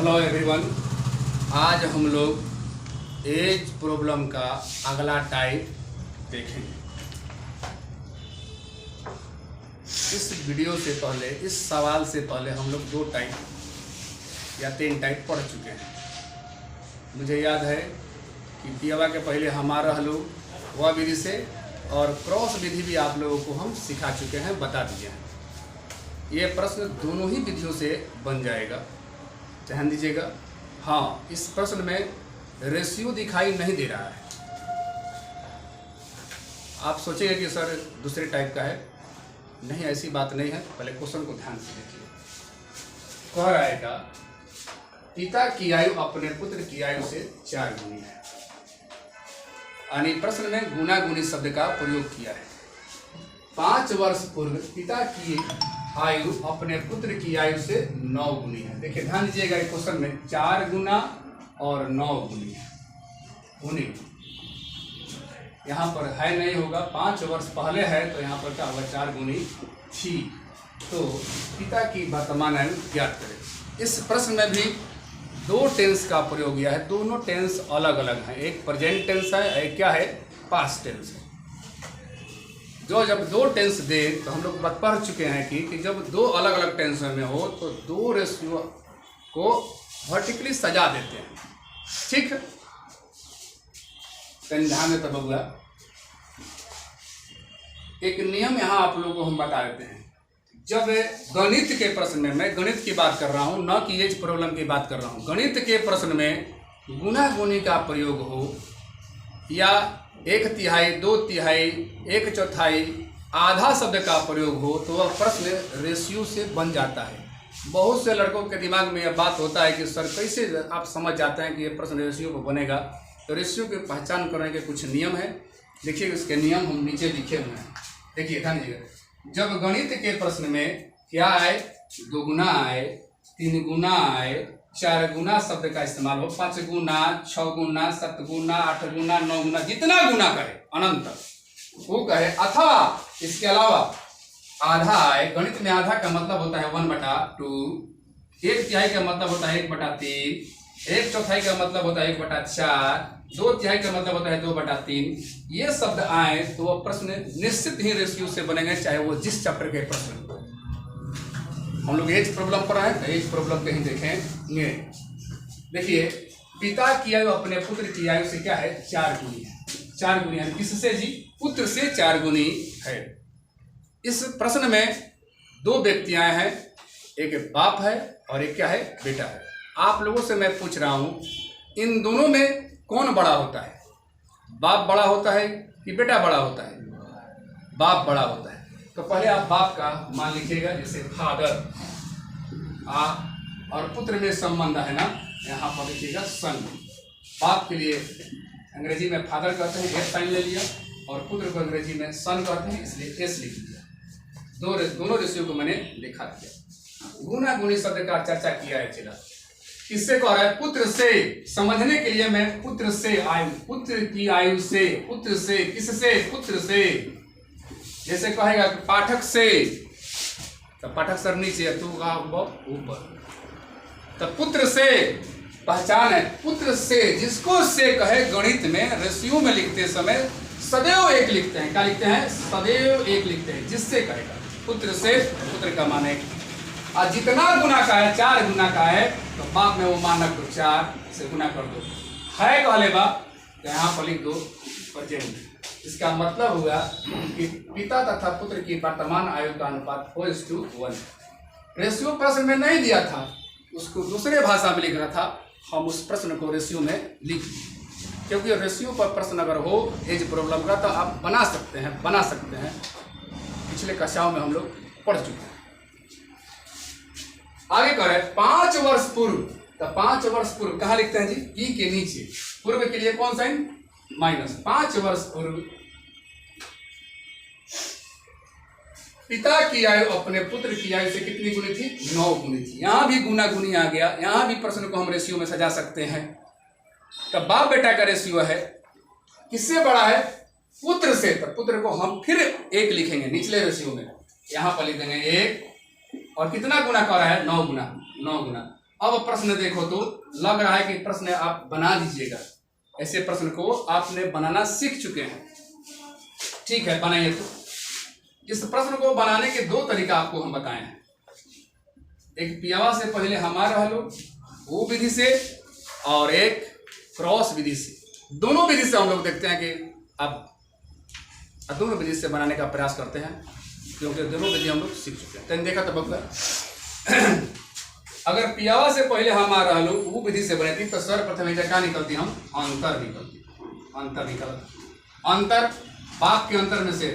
Hello everyone, आज हम लोग एज प्रॉब्लम का अगला टाइप देखेंगे। इस वीडियो से पहले, इस सवाल से पहले हम लोग 2 टाइप या 3 टाइप पढ़ चुके हैं। मुझे याद है कि पियावा के पहले हमारा हलो वह विधि से और क्रॉस विधि भी आप लोगों को हम सिखा चुके हैं, बता दिए हैं। ये प्रश्न दोनों ही विधियों से बन जाएगा, ध्यान दीजिएगा। हाँ, इस प्रश्न में रेशियो दिखाई नहीं दे रहा है। आप सोचेंगे कि सर दूसरे टाइप का है, नहीं, ऐसी बात नहीं है। पहले क्वेश्चन को ध्यान से देखिए। कह रहेगा पिता की आयु अपने पुत्र की आयु से 4 गुनी है। यानी प्रश्न में गुना गुनी शब्द का प्रयोग किया है। 5 वर्ष पूर्व पिता की आयु अपने पुत्र की आयु से 9 गुनी है। देखिए ध्यान दीजिएगा, एक क्वेश्चन में 4 गुना और 9 गुनी है। गुनी यहाँ पर है नहीं होगा, 5 वर्ष पहले है तो यहाँ पर क्या होगा, 4 गुनी थी। तो पिता की वर्तमान आयु ज्ञात करें। इस प्रश्न में भी 2 टेंस का प्रयोग किया है। दोनों टेंस अलग अलग हैं। एक प्रेजेंट टेंस है, एक क्या है, पास्ट टेंस है। जो जब 2 टेंस दे तो हम लोग पढ़ चुके हैं कि जब 2 अलग अलग टेंस में हो तो 2 रेशियो को वर्टिकली सजा देते हैं। ठीक है, ध्यान में तब होगा। एक नियम यहाँ आप लोगों को हम बता देते हैं। जब गणित के प्रश्न में, मैं गणित की बात कर रहा हूँ, न कि एज प्रॉब्लम की बात कर रहा हूँ। गणित के प्रश्न में गुना गुनी का प्रयोग हो या 1/3, 2/3, 1/4, आधा शब्द का प्रयोग हो तो वह प्रश्न रेशियो से बन जाता है। बहुत से लड़कों के दिमाग में यह बात होता है कि सर कैसे आप समझ जाते हैं कि यह प्रश्न रेशियो पर बनेगा। तो रेशियो की पहचान करने के कुछ नियम है। देखिए इसके नियम हम नीचे लिखे हुए हैं। देखिए ध्यान दीजिएगा। जब गणित के प्रश्न में क्या आए, 2 गुना आए, 3 गुना आए, 4 गुना शब्द का इस्तेमाल हो, 5 गुना, 6 गुना, 7 गुना, 8 गुना, 9 गुना, जितना गुना करे अनंत वो कहे, अथवा इसके अलावा आधा आए। गणित में आधा का मतलब होता है 1/2, 1/3 का मतलब होता है 1/3, 1/4 का मतलब होता है 1/4, 2/3 का मतलब होता है 2/3। ये शब्द आए तो वह प्रश्न निश्चित ही रेशियो से बनेंगे, चाहे वो जिस चैप्टर के प्रश्न। हम लोग एज प्रॉब्लम पर आए तो एज प्रॉब्लम कहीं देखेंगे। देखिए पिता की आयु अपने पुत्र की आयु से क्या है, 4 गुनी है। 4 गुनी है किससे जी, पुत्र से 4 गुनी है। इस प्रश्न में 2 व्यक्ति आए हैं, एक बाप है और एक क्या है, बेटा है। आप लोगों से मैं पूछ रहा हूं, इन दोनों में कौन बड़ा होता है? बाप बड़ा होता है कि बेटा बड़ा होता है? बाप बड़ा होता है। तो पहले आप बाप का मान लिखिएगा, जैसे फादर, और पुत्र में संबंध है ना, यहाँ पर लिखिएगा सन। बाप के लिए अंग्रेजी में फादर कहते हैं, एस साइन ले लिया, और पुत्र को अंग्रेजी में सन कहते हैं, इसलिए एस लिख दिया। दोनों रेशियो को मैंने लिखा दिया। गुना गुनी शब्द का चर्चा किया है। चला किससे कह रहा है, पुत्र से। समझने के लिए मैं पुत्र से आयु, पुत्र की आयु से, पुत्र से, किससे, पुत्र से। जैसे कहेगा पाठक से, तो पाठक सर नीचे, तू ऊपर, तो पुत्र से पहचान है। पुत्र से, जिसको से कहे, गणित में रेशियो में लिखते समय सदैव 1 लिखते हैं। क्या लिखते हैं, सदैव 1 लिखते हैं। जिससे कहेगा पुत्र से, पुत्र का मान 1। और जितना गुना का है, 4 गुना का है, तो बाप में वो मान रख दो, 4 से गुना कर दो। है कहले बाप, तो यहाँ पर लिख दो प्रेजेंट। इसका मतलब हुआ कि पिता तथा पुत्र की वर्तमान आयु का अनुपात 4:1। रेशियो प्रश्न में नहीं दिया था, उसको दूसरे भाषा में लिख रहा था। हम उस प्रश्न को रेशियो में लिख दिए, क्योंकि रेशियो पर प्रश्न अगर हो एज प्रॉब्लम का तो आप बना सकते हैं। पिछले कक्षाओं में हम लोग पढ़ चुके हैं। आगे करें 5 वर्ष पूर्व। तो 5 वर्ष पूर्व कहाँ लिखते हैं जी, ई के नीचे। पूर्व के लिए कौन साइन, माइनस। 5 वर्ष पूर्व पिता की आयु अपने पुत्र की आयु से कितनी गुनी थी, 9 गुनी थी। यहां भी गुना गुनी आ गया। यहां भी प्रश्न को हम रेशियो में सजा सकते हैं। तो बाप बेटा का रेशियो है, किससे बड़ा है, पुत्र से। तो पुत्र को हम फिर 1 लिखेंगे निचले रेशियो में। यहां पर लिख देंगे 1, और कितना गुना कर रहा है, 9 गुना। अब प्रश्न देखो तो लग रहा है कि प्रश्न आप बना लीजिएगा। ऐसे प्रश्न को आपने बनाना सीख चुके हैं। ठीक है, बनाइए। तो इस प्रश्न को बनाने के दो तरीका आपको हम बताए हैं। एक पियावा से पहले हमारा हलो वो विधि से, और एक क्रॉस विधि से। दोनों विधि से हम लोग देखते हैं कि अब दोनों विधि से बनाने का प्रयास करते हैं, क्योंकि दोनों विधि हम लोग सीख चुके हैं। तो देखा तो बबला अगर पियावा से पहले हमारा हलो वो विधि से बने थी तो सर्वप्रथम क्या निकलती, हम अंतर निकलती। अंतर निकलता, अंतर बाप के अंतर में से,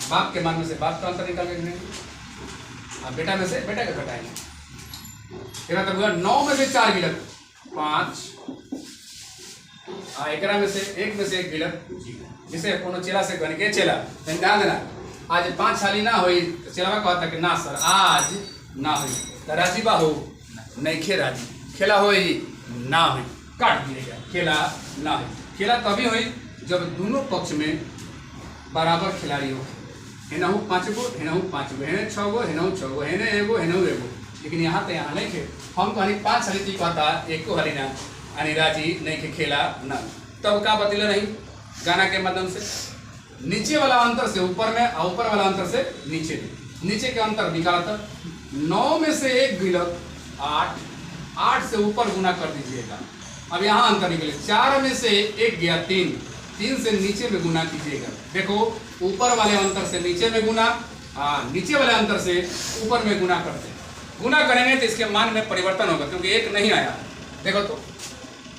बाप के मान में से बाप का अंतर निकाल के, बेटा में से बेटा का घटाएंगे। तेरा तब 9 में से 4 गिलत 5, एकरा में से एक गिलत। जिसे कोनो चेला से गण के चेला ध्यान देना, आज 5 साली ना हुई तो चेलावा कहता कि ना सर आज ना हुई, तो राजी बा हो नहीं खे राजी, खेला हो ना हुई, काट दिएगा, खेला ना हुई। खेला तभी हुई जब दोनों पक्ष में बराबर खिलाड़ी हो। हेनहू 5 गो, हेनहू 5 गो, हेने 6 गो, हेनहू 6 गो, हेने एगो, हेनहू एगो। लेकिन यहाँ तो यहाँ नहीं खे, हम कहनी 5 साली थी कहता एक को हरी ना यानी राजी नहीं के खेला ना। तब का बदला नहीं गाना के माध्यम से, नीचे वाला अंतर से ऊपर में और ऊपर वाला अंतर से नीचे में, नीचे के अंतर निकालता 9 में से 1 गिलत 8, 8 से ऊपर गुना कर दीजिएगा। अब यहाँ अंतर निकले, 4 में से 1 गया 3, 3 से नीचे में गुना कीजिएगा। देखो ऊपर वाले अंतर से नीचे में गुना, नीचे वाले अंतर से ऊपर में गुना करते हैं। गुना करेंगे तो इसके मान में परिवर्तन होगा, क्योंकि 1 नहीं आया। देखो तो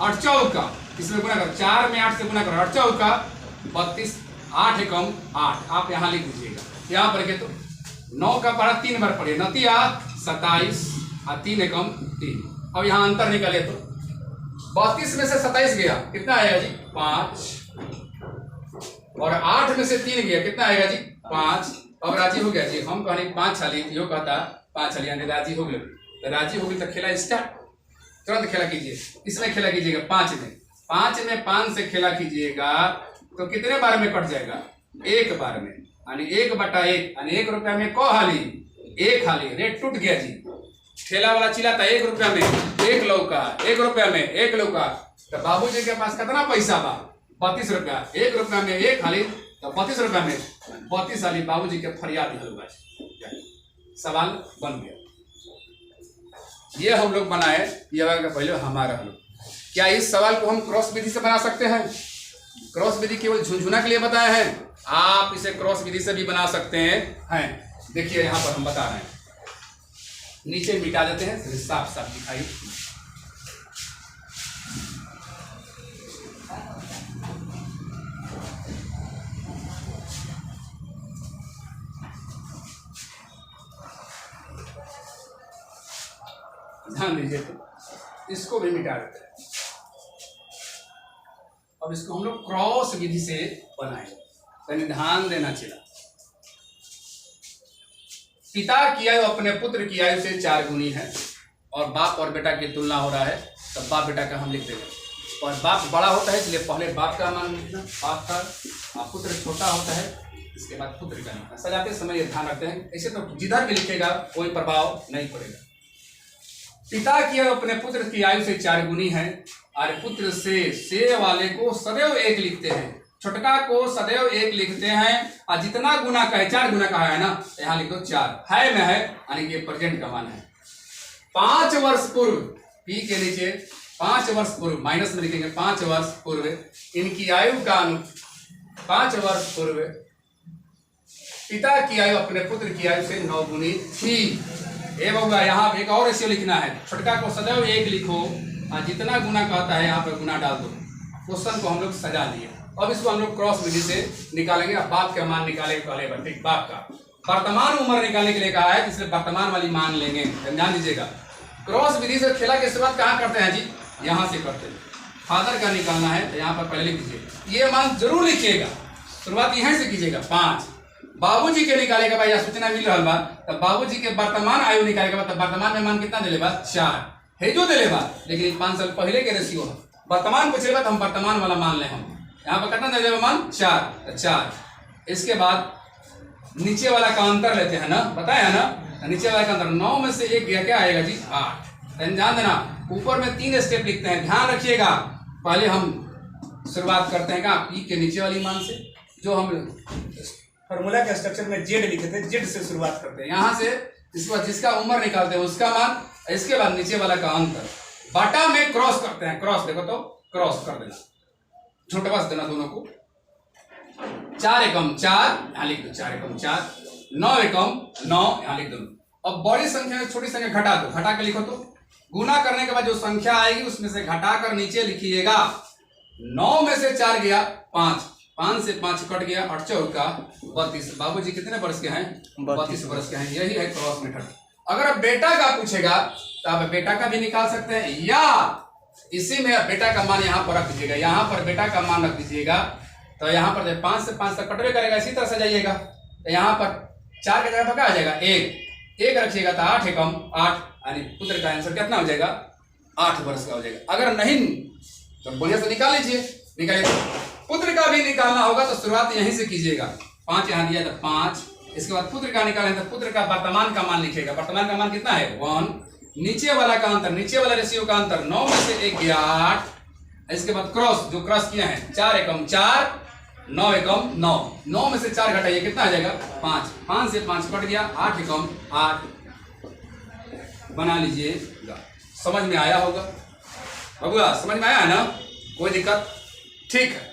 8 चौका, इसमें गुना करो, 4 में 8 से गुना करो, 8 चौका 32, 8 एकम 8, आप यहाँ लिख दीजिएगा। यहाँ पर तो 9 का पढ़ा 3 बार पढ़िए, 9 27 और 3 एकम 3। अब यहाँ अंतर निकाले तो 32 में से 27 गया, कितना आएगा जी 5, और 8 में से 3 गया, कितना आएगा जी 5। अब राजी हो गया जी, हम कहने 5 साली, यो कहता 5 साली यानी राजी हो गए। तो राजी हो गई तो खेला स्टार्ट, तुरंत खेला कीजिए। इसमें खेला कीजिएगा 5 में, 5 में 5 से खेला कीजिएगा तो कितने बार में कट जाएगा, 1 बार में, यानी 1/1 यानी 1 रुपया में को हाली, 1 हाली। रेट टूट गया जी, ठेला वाला चिल्लाता 1 रुपया में 1 लौका, 1 रुपया में 1 लौका। तो बाबूजी के पास कितना पैसा बा, 32 रुपया, 1 रुपया में 1 हाली तो 32 रुपया में 32 हाली बाबूजी के फरियाद होगा। सवाल बन गया। ये हम लोग बनाए, ये पहले हमारा हम लोग। क्या इस सवाल को हम क्रॉस विधि से बना सकते हैं? क्रॉस विधि केवल झुनझुना के लिए बताए हैं, आप इसे क्रॉस विधि से भी बना सकते हैं। देखिए यहाँ पर हम बता रहे हैं, नीचे मिटा देते हैं, साफ साफ दिखाई। ध्यान दीजिए, तो इसको भी मिटा देते हैं। अब इसको हम लोग क्रॉस विधि से बनाएंगे, ध्यान देना चाहिए। पिता की आयु अपने पुत्र की आयु से 4 गुनी है, और बाप और बेटा की तुलना हो रहा है, तब बाप बेटा का हम लिख देंगे। और बाप बड़ा होता है इसलिए पहले बाप का मान लिखना, बाप का, पुत्र छोटा होता है इसके बाद पुत्र का लिखना। सजाते समय ये ध्यान रखते हैं, ऐसे तो जिधर भी लिखेगा कोई प्रभाव नहीं पड़ेगा। पिता की आयु अपने पुत्र की आयु से 4 गुनी है, और पुत्र से वाले को सदैव 1 लिखते हैं, छोटका को सदैव 1 लिखते हैं। और जितना गुना का है 4 गुना का है ना, तो यहाँ लिख दो 4 है में है, यानी कि प्रेजेंट का मान है। 5 वर्ष पूर्व, पी के नीचे 5 वर्ष पूर्व माइनस में लिखेंगे, 5 वर्ष पूर्व इनकी आयु का 5 वर्ष पूर्व पिता की आयु अपने पुत्र की आयु से 9 गुनी थी। ए बाबा यहाँ एक और रेशियो लिखना है, छोटका को सदैव 1 लिखो, और जितना गुना कहता है यहाँ पर गुना डाल दो। क्वेश्चन को हम लोग सजा लिए। अब इसको हम लोग क्रॉस विधि से निकालेंगे। अब बाप का मान निकालेंगे, पहले ठीक बाप का वर्तमान उम्र निकालने के लिए कहा है, इसलिए वर्तमान वाली मान लेंगे, ध्यान दीजिएगा। क्रॉस विधि से खेला की शुरुआत कहाँ करते हैं जी, यहाँ से करते हैं। फादर का निकालना है तो यहाँ पर पहले लिख दीजिए, ये मान जरूर लिखिएगा, शुरुआत यहाँ से कीजिएगा। 5 बाबूजी के निकालेगा भाई, यह सूचना मिल रहा बा, तब बाबूजी के वर्तमान आयु निकालेगा, तब वर्तमान में मान कितना दिले बा 4 है जो दिले बा, लेकिन 5 साल पहले के रेशियो है। वर्तमान पूछे बा तो हम वर्तमान वाला मान लें, हम यहाँ पर कितना दिले बा मान 4। इसके बाद नीचे वाला का अंतर लेते हैं ना, बताया है ना, नीचे वाला का अंतर 9 में से 1 गया, क्या आएगा जी 8, ध्यान देना, ऊपर में 3 स्टेप लिखते हैं, ध्यान रखिएगा। पहले हम शुरुआत करते हैं पी के नीचे वाली मान से, जो हम फॉर्मूला के स्ट्रक्चर में जेड लिखे थे, जेड से शुरुआत करते हैं यहाँ से। इसके बाद जिसका उम्र निकालते हैं उसका मान, इसके बाद नीचे वाला का अंतर, बाटा में क्रॉस करते हैं। क्रॉस देखो तो क्रॉस कर देना, छोटा बस देना दोनों को। 4 एकम 4 यहाँ लिख दो, 4 एकम 4, 9 एकम 9 यहाँ लिख दो। अब बड़ी संख्या में छोटी संख्या घटा दो, घटा के लिखो तो गुना करने के बाद जो संख्या आएगी उसमें से घटाकर नीचे लिखिएगा। 9 में से 4 गया 5, 5 से 5 कट गया, 8 चौका 32। बाबूजी कितने वर्ष के हैं? 32 वर्ष के हैं। यही है क्रॉस मेथड। अगर अब बेटा का पूछेगा तो आप बेटा का भी निकाल सकते हैं, या इसी में बेटा का मान यहाँ पर रख दीजिएगा। यहाँ पर बेटा का मान रख दीजिएगा, तो यहाँ पर 5 से 5 तक कटवे करेगा, इसी तरह से जाइएगा। तो यहाँ पर 4 के जगह पर क्या आ जाएगा? 1 रखिएगा तो 8 एकम 8, यानी पुत्र का आंसर कितना हो जाएगा? 8 वर्ष का हो जाएगा। अगर नहीं तो बढ़िया से निकाल लीजिए, निकालिए। पुत्र का भी निकालना होगा तो शुरुआत यहीं से कीजिएगा। 5 यहाँ दिया तो 5, इसके बाद पुत्र का निकालें तो पुत्र का वर्तमान का मान लिखिएगा। वर्तमान का मान कितना है? 1। नीचे वाला का अंतर, नीचे वाला रेशियो का अंतर, 9 में से 1 गया 8। इसके बाद क्रॉस, जो क्रॉस किया है 4 एकम 4, 9 एकम 9, 9 में से 4 घटाइए कितना आ जाएगा? 5, 5 से 5 कट गया, 8 एकम 8 बना लीजिएगा। समझ में आया होगा बबुआ? समझ में आया ना? कोई दिक्कत? ठीक है।